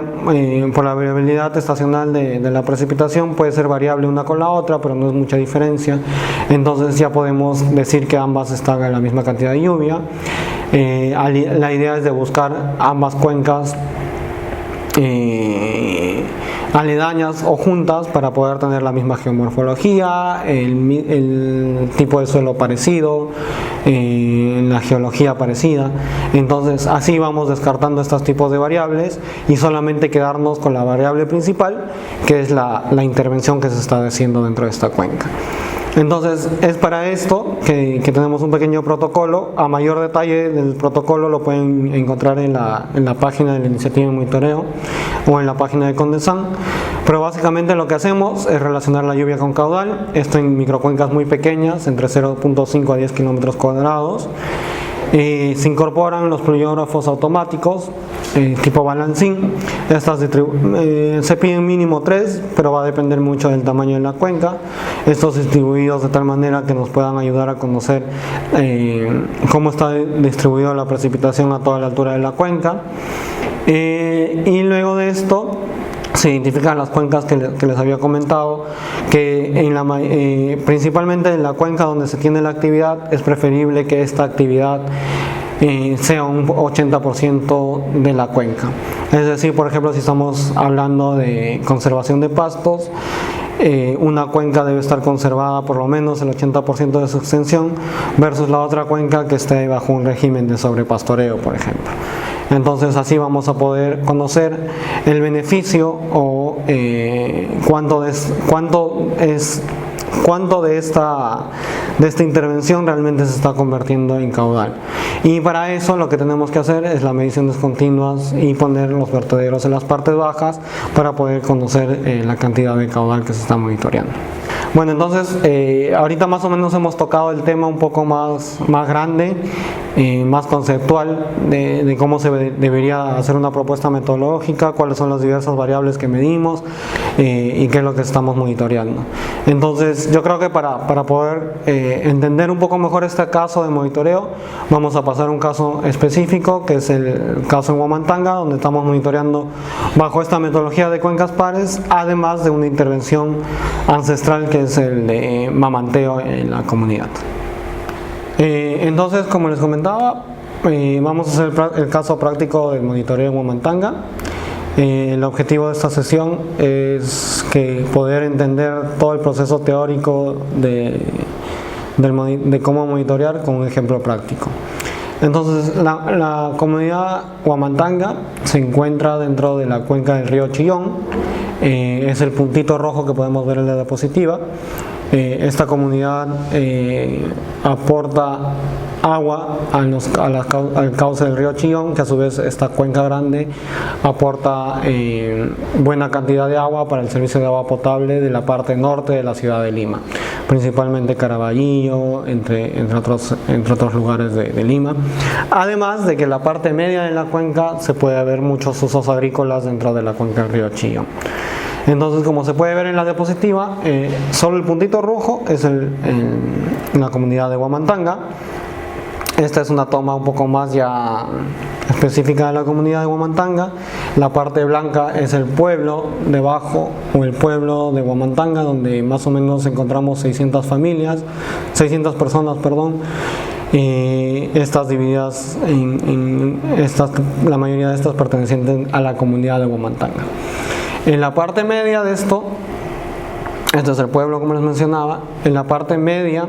por la variabilidad estacional de la precipitación, puede ser variable una con la otra, pero no es mucha diferencia. Entonces ya podemos decir que ambas están en la misma cantidad de lluvia. La idea es de buscar ambas cuencas aledañas o juntas para poder tener la misma geomorfología, el tipo de suelo parecido, la geología parecida. Entonces así vamos descartando estos tipos de variables y solamente quedarnos con la variable principal, que es la intervención que se está haciendo dentro de esta cuenca. Entonces es para esto que tenemos un pequeño protocolo. A mayor detalle del protocolo lo pueden encontrar en la página de la iniciativa de monitoreo o en la página de Condesan. Pero básicamente lo que hacemos es relacionar la lluvia con caudal, esto en microcuencas muy pequeñas, entre 0.5 a 10 kilómetros cuadrados. Se incorporan los pluviógrafos automáticos tipo balancín. Estas se piden mínimo 3, pero va a depender mucho del tamaño de la cuenca. Estos distribuidos de tal manera que nos puedan ayudar a conocer cómo está distribuida la precipitación a toda la altura de la cuenca. Y luego de esto se identifican las cuencas que les había comentado, que principalmente en la cuenca donde se tiene la actividad es preferible que esta actividad sea un 80% de la cuenca. Es decir, por ejemplo, si estamos hablando de conservación de pastos, una cuenca debe estar conservada por lo menos el 80% de su extensión, versus la otra cuenca que esté bajo un régimen de sobrepastoreo, por ejemplo. Entonces así vamos a poder conocer el beneficio o cuánto de esta intervención realmente se está convirtiendo en caudal. Y para eso lo que tenemos que hacer es las mediciones continuas y poner los vertederos en las partes bajas para poder conocer la cantidad de caudal que se está monitoreando. Bueno, entonces ahorita más o menos hemos tocado el tema un poco más grande, más conceptual de cómo se debería hacer una propuesta metodológica, cuáles son las diversas variables que medimos y qué es lo que estamos monitoreando. Entonces yo creo que para poder entender un poco mejor este caso de monitoreo, vamos a pasar a un caso específico, que es el caso en Huamantanga, donde estamos monitoreando bajo esta metodología de cuencas pares, además de una intervención ancestral que es el de mamanteo en la comunidad. Entonces, como les comentaba, vamos a hacer el caso práctico del monitoreo en Huamantanga. El objetivo de esta sesión es poder entender todo el proceso teórico de cómo monitorear con un ejemplo práctico. Entonces, la comunidad Huamantanga se encuentra dentro de la cuenca del río Chillón. Es el puntito rojo que podemos ver en la diapositiva. Esta comunidad aporta agua al cauce del río Chillón, que a su vez esta cuenca grande aporta buena cantidad de agua para el servicio de agua potable de la parte norte de la ciudad de Lima, principalmente Caraballo, entre otros lugares de Lima. Además de que en la parte media de la cuenca se puede ver muchos usos agrícolas dentro de la cuenca del río Chillón. Entonces, como se puede ver en la diapositiva, solo el puntito rojo es la comunidad de Huamantanga. Esta es una toma un poco más ya específica de la comunidad de Huamantanga. La parte blanca es el pueblo debajo, o el pueblo de Huamantanga, donde más o menos encontramos 600 personas, estas divididas la mayoría de estas pertenecientes a la comunidad de Huamantanga. En la parte media de este es el pueblo, como les mencionaba. En la parte media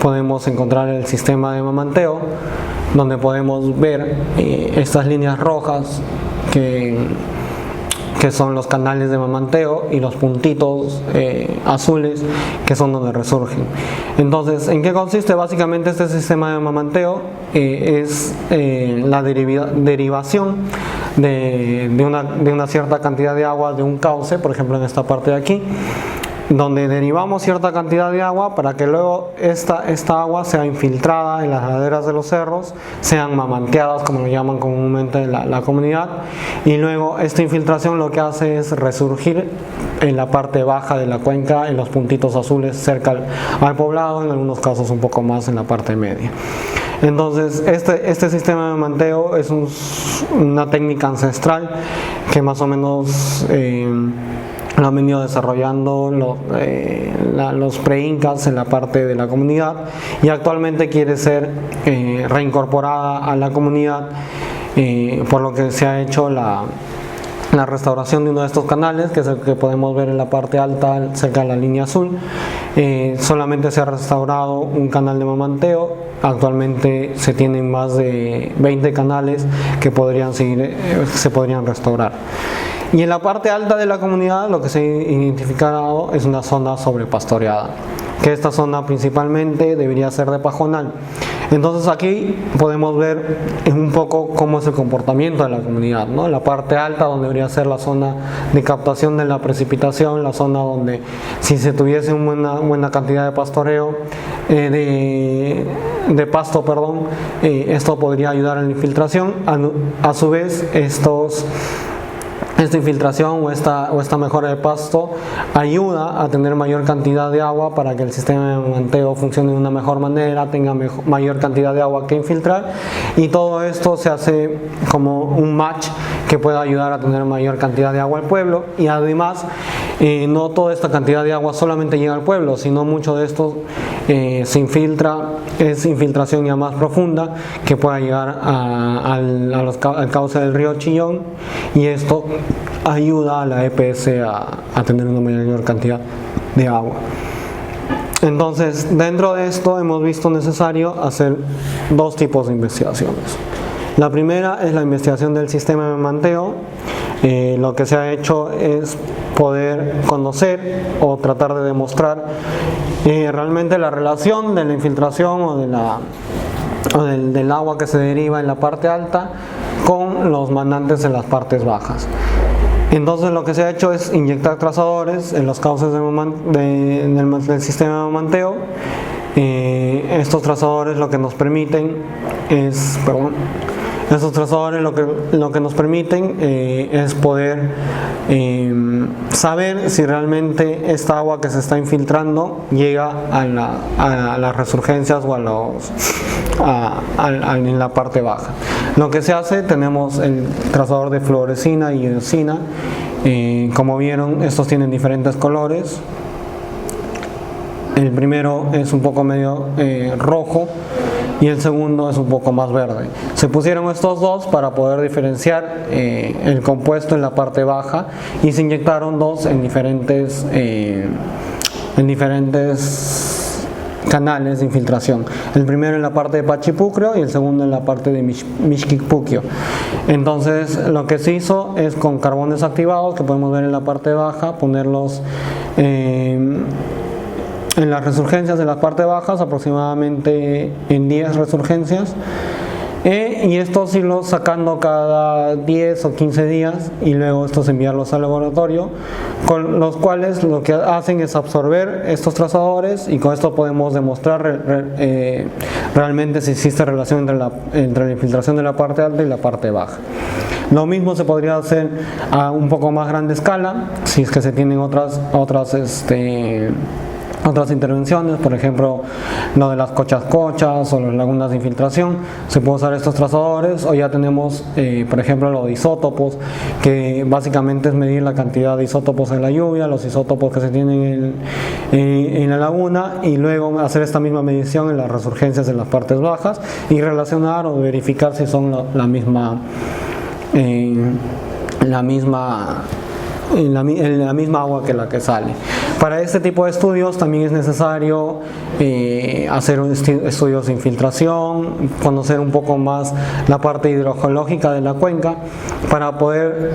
podemos encontrar el sistema de mamanteo, donde podemos ver estas líneas rojas que son los canales de mamanteo, y los puntitos azules que son donde resurgen. Entonces, ¿en qué consiste básicamente este sistema de mamanteo? Es la derivación de una cierta cantidad de agua de un cauce, por ejemplo en esta parte de aquí, donde derivamos cierta cantidad de agua para que luego esta agua sea infiltrada en las laderas de los cerros, sean mamanteadas, como lo llaman comúnmente la comunidad, y luego esta infiltración lo que hace es resurgir en la parte baja de la cuenca, en los puntitos azules cerca al poblado, en algunos casos un poco más en la parte media. Entonces, este sistema de mamanteo es una técnica ancestral que más o menos lo han venido desarrollando los pre-incas en la parte de la comunidad, y actualmente quiere ser reincorporada a la comunidad, por lo que se ha hecho la restauración de uno de estos canales, que es el que podemos ver en la parte alta cerca de la línea azul. Solamente se ha restaurado un canal de mamanteo. Actualmente se tienen más de 20 canales que se podrían restaurar. Y en la parte alta de la comunidad lo que se ha identificado es una zona sobrepastoreada, que esta zona principalmente debería ser de pajonal. Entonces aquí podemos ver un poco cómo es el comportamiento de la comunidad, ¿no? La parte alta, donde debería ser la zona de captación de la precipitación, la zona donde si se tuviese una buena cantidad de pastoreo, de pasto, esto podría ayudar en la infiltración. A su vez, esta infiltración o esta mejora de pasto ayuda a tener mayor cantidad de agua para que el sistema de mamanteo funcione de una mejor manera, tenga mayor cantidad de agua que infiltrar, y todo esto se hace como un match que pueda ayudar a tener mayor cantidad de agua al pueblo. Y además, no toda esta cantidad de agua solamente llega al pueblo, sino mucho de esto se infiltra, es infiltración ya más profunda, que pueda llegar al cauce del río Chillón, y esto ayuda a la EPS a tener una mayor cantidad de agua. Entonces, dentro de esto hemos visto necesario hacer dos tipos de investigaciones. La primera es la investigación del sistema de mamanteo. Lo que se ha hecho es poder conocer o tratar de demostrar realmente la relación de la infiltración o del agua que se deriva en la parte alta con los manantes en las partes bajas. Entonces, lo que se ha hecho es inyectar trazadores en los cauces del sistema de mamanteo. Estos trazadores lo que nos permiten es poder saber si realmente esta agua que se está infiltrando llega a las resurgencias o en la parte baja. Lo que se hace, tenemos el trazador de fluorescina y iosina. Como vieron, estos tienen diferentes colores. El primero es un poco medio rojo y el segundo es un poco más verde. Se pusieron estos dos para poder diferenciar el compuesto en la parte baja y se inyectaron dos en diferentes canales de infiltración. El primero en la parte de Pachipúquio y el segundo en la parte de Mixquipuquio. Entonces lo que se hizo es con carbones activados que podemos ver en la parte baja, ponerlos en las resurgencias de las partes bajas, aproximadamente en 10 resurgencias, y estos irlos sacando cada 10 o 15 días y luego estos enviarlos al laboratorio, con los cuales lo que hacen es absorber estos trazadores, y con esto podemos demostrar realmente si existe relación entre la infiltración de la parte alta y la parte baja. Lo mismo se podría hacer a un poco más grande escala, si es que se tienen otras intervenciones, por ejemplo lo de las cochas o las lagunas de infiltración. Se puede usar estos trazadores, o ya tenemos por ejemplo lo de isótopos, que básicamente es medir la cantidad de isótopos en la lluvia, los isótopos que se tienen en la laguna, y luego hacer esta misma medición en las resurgencias de las partes bajas y relacionar o verificar si son la misma agua que la que sale. Para este tipo de estudios también es necesario hacer estudios de infiltración, conocer un poco más la parte hidrogeológica de la cuenca, para poder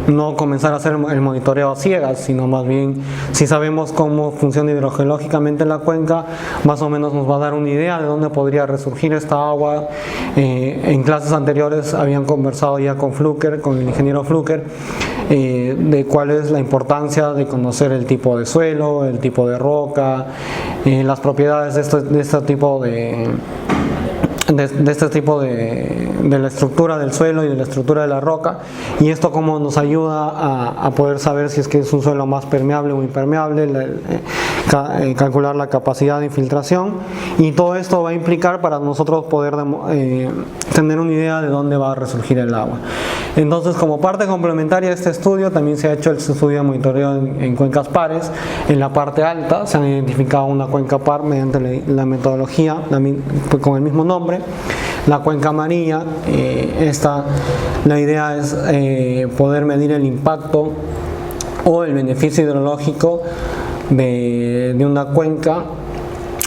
no comenzar a hacer el monitoreo a ciegas, sino más bien, si sabemos cómo funciona hidrogeológicamente la cuenca, más o menos nos va a dar una idea de dónde podría resurgir esta agua. En clases anteriores habían conversado ya con el ingeniero Fluker, de cuál es la importancia de conocer el tipo de suelo, el tipo de roca, las propiedades de este tipo de la estructura del suelo y de la estructura de la roca, y esto como nos ayuda a poder saber si es que es un suelo más permeable o impermeable, calcular la capacidad de infiltración, y todo esto va a implicar para nosotros poder tener una idea de dónde va a resurgir el agua. Entonces, como parte complementaria de este estudio, también se ha hecho el estudio de monitoreo en cuencas pares. En la parte alta se han identificado una cuenca par mediante la metodología con el mismo nombre, la cuenca amarilla. La idea es poder medir el impacto o el beneficio hidrológico de una cuenca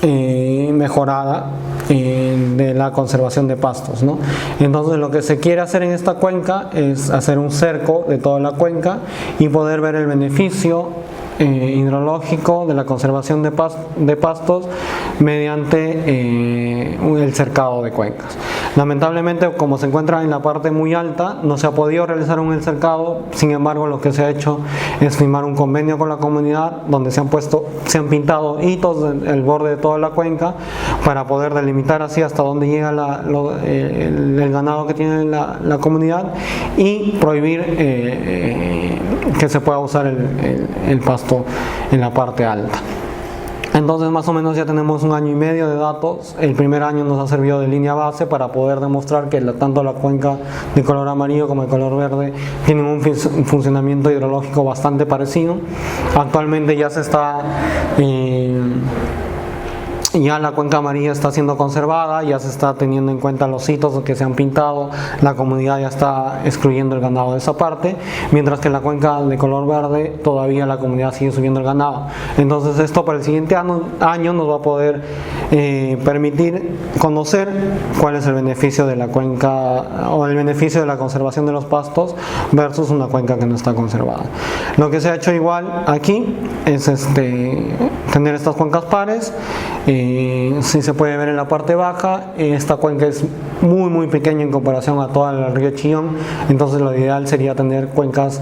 mejorada de la conservación de pastos, ¿no? Entonces lo que se quiere hacer en esta cuenca es hacer un cerco de toda la cuenca y poder ver el beneficio hidrológico de la conservación de pastos mediante el cercado de cuencas. Lamentablemente, como se encuentra en la parte muy alta, no se ha podido realizar el cercado. Sin embargo, lo que se ha hecho es firmar un convenio con la comunidad donde se han pintado hitos del borde de toda la cuenca para poder delimitar así hasta dónde llega el ganado que tiene la comunidad, y prohibir que se pueda usar el pasto en la parte alta. Entonces, más o menos ya tenemos 1 año y medio de datos. El primer año nos ha servido de línea base para poder demostrar que tanto la cuenca de color amarillo como de color verde tienen un funcionamiento hidrológico bastante parecido. Actualmente ya se está ya la cuenca amarilla está siendo conservada, ya se está teniendo en cuenta los hitos que se han pintado, la comunidad ya está excluyendo el ganado de esa parte, mientras que en la cuenca de color verde todavía la comunidad sigue subiendo el ganado. Entonces esto para el siguiente año nos va a poder permitir conocer cuál es el beneficio de la cuenca o el beneficio de la conservación de los pastos versus una cuenca que no está conservada. Lo que se ha hecho igual aquí es tener estas cuencas pares. Si se puede ver en la parte baja, esta cuenca es muy pequeña en comparación a toda el río Chillón, entonces lo ideal sería tener cuencas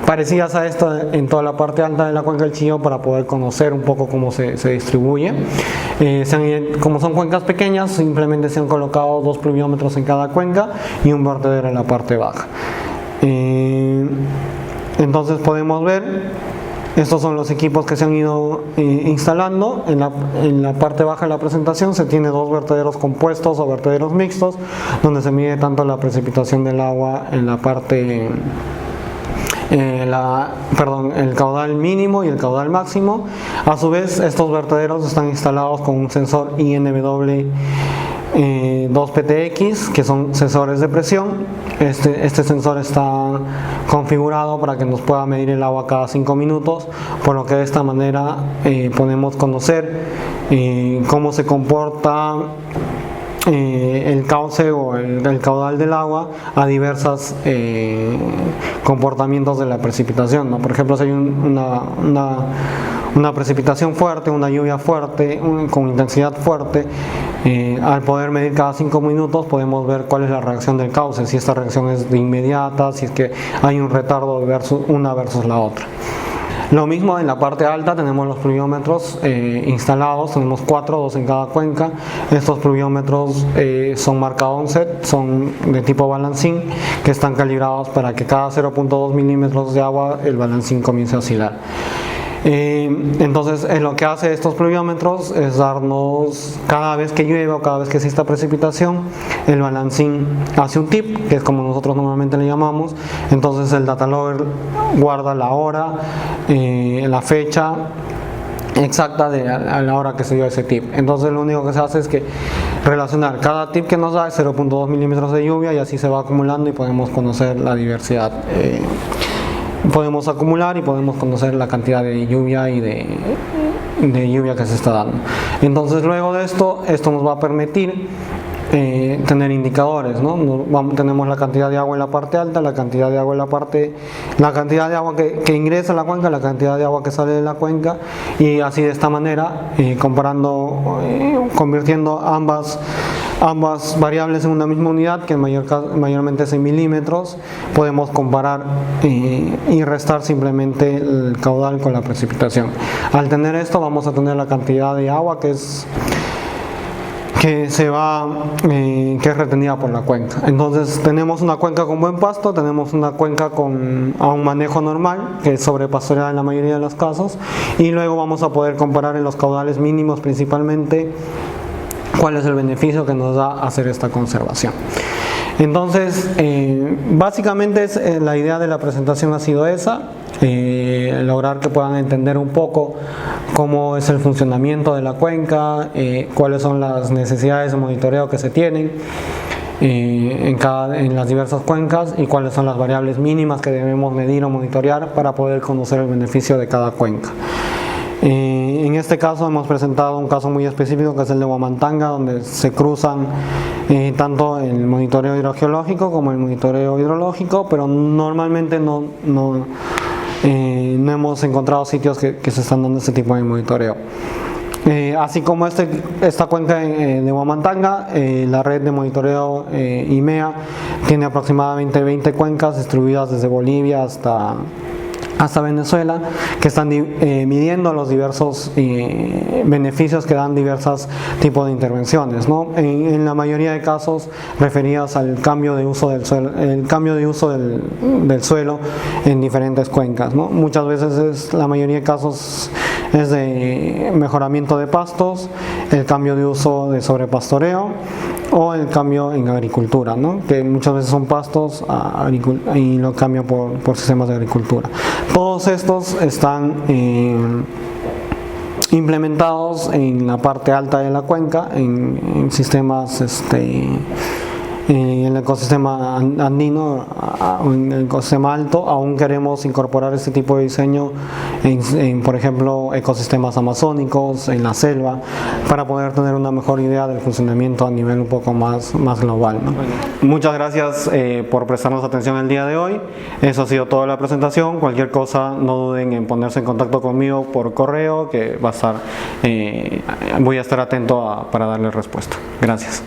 parecidas a esta en toda la parte alta de la cuenca del Chillón para poder conocer un poco cómo se distribuye. Como son cuencas pequeñas, simplemente se han colocado 2 pluviómetros en cada cuenca y un vertedero en la parte baja. Entonces podemos ver, estos son los equipos que se han ido instalando. En la parte baja de la presentación se tiene 2 vertederos compuestos o vertederos mixtos, donde se mide tanto la precipitación del agua en la parte el caudal mínimo y el caudal máximo. A su vez, estos vertederos están instalados con un sensor INW 2PTX, que son sensores de presión. Este sensor está configurado para que nos pueda medir el agua cada 5 minutos, por lo que de esta manera podemos conocer cómo se comporta el cauce o el caudal del agua a diversos comportamientos de la precipitación, ¿no? Por ejemplo, si hay una precipitación fuerte, una lluvia fuerte, con intensidad fuerte, al poder medir cada 5 minutos podemos ver cuál es la reacción del cauce, si esta reacción es de inmediata, si es que hay un retardo una versus la otra. Lo mismo en la parte alta, tenemos los pluviómetros instalados, tenemos 4, 2 en cada cuenca. Estos pluviómetros son marca onset, son de tipo balancín, que están calibrados para que cada 0.2 milímetros de agua el balancín comience a oscilar. Entonces, lo que hace estos pluviómetros es darnos, cada vez que llueve o cada vez que exista precipitación, el balancín hace un tip, que es como nosotros normalmente le llamamos. Entonces el data logger guarda la hora, la fecha exacta a la hora que se dio ese tip. Entonces lo único que se hace es que relacionar cada tip que nos da 0.2 milímetros de lluvia, y así se va acumulando y podemos conocer la diversidad. Podemos acumular y podemos conocer la cantidad de lluvia y de lluvia que se está dando. Entonces luego de esto nos va a permitir tener indicadores, ¿no? Tenemos la cantidad de agua en la parte alta, la cantidad de agua en la cantidad de agua que ingresa a la cuenca, la cantidad de agua que sale de la cuenca, y así de esta manera, convirtiendo ambas variables en una misma unidad, que mayormente es en milímetros, podemos comparar y restar simplemente el caudal con la precipitación. Al tener esto vamos a tener la cantidad de agua que es retenida por la cuenca. Entonces tenemos una cuenca con buen pasto, tenemos una cuenca a un manejo normal, que es sobrepastoreada en la mayoría de los casos, y luego vamos a poder comparar en los caudales mínimos principalmente cuál es el beneficio que nos da hacer esta conservación. Entonces, básicamente la idea de la presentación ha sido esa, lograr que puedan entender un poco cómo es el funcionamiento de la cuenca, cuáles son las necesidades de monitoreo que se tienen en las diversas cuencas, y cuáles son las variables mínimas que debemos medir o monitorear para poder conocer el beneficio de cada cuenca. En este caso hemos presentado un caso muy específico, que es el de Huamantanga, donde se cruzan tanto el monitoreo hidrogeológico como el monitoreo hidrológico, pero normalmente no hemos encontrado sitios que se están dando este tipo de monitoreo. Así como esta cuenca de Huamantanga, la red de monitoreo IMEA tiene aproximadamente 20 cuencas distribuidas desde Bolivia hasta Venezuela, que están midiendo los diversos beneficios que dan diversos tipos de intervenciones, ¿no? En la mayoría de casos referidas al cambio de uso del suelo en diferentes cuencas, ¿no? Muchas veces la mayoría de casos es de mejoramiento de pastos, el cambio de uso de sobrepastoreo o el cambio en agricultura, ¿no? Que muchas veces son pastos y lo cambio por sistemas de agricultura. Todos estos están implementados en la parte alta de la cuenca, en sistemas en el ecosistema andino o en el ecosistema alto. Aún queremos incorporar este tipo de diseño en por ejemplo, ecosistemas amazónicos, en la selva, para poder tener una mejor idea del funcionamiento a nivel un poco más global, ¿no? Bueno, muchas gracias por prestarnos atención el día de hoy. Eso ha sido toda la presentación. Cualquier cosa, no duden en ponerse en contacto conmigo por correo, que voy a estar atento para darles respuesta. Gracias.